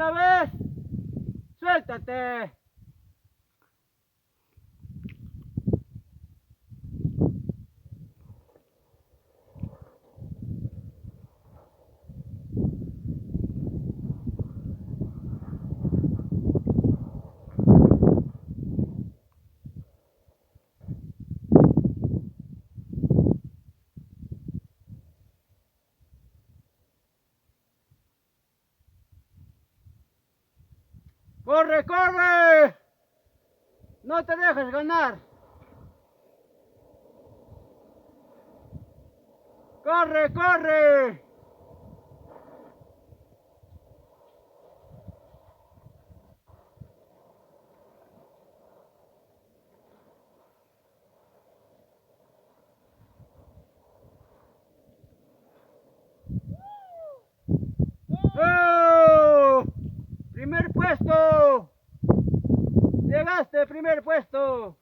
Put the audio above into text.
una vez. Suéltate. ¡Corre, corre! No te dejes ganar. ¡Corre, corre! ¡Oh! ¡Primer puesto! ¡Llegaste, primer puesto!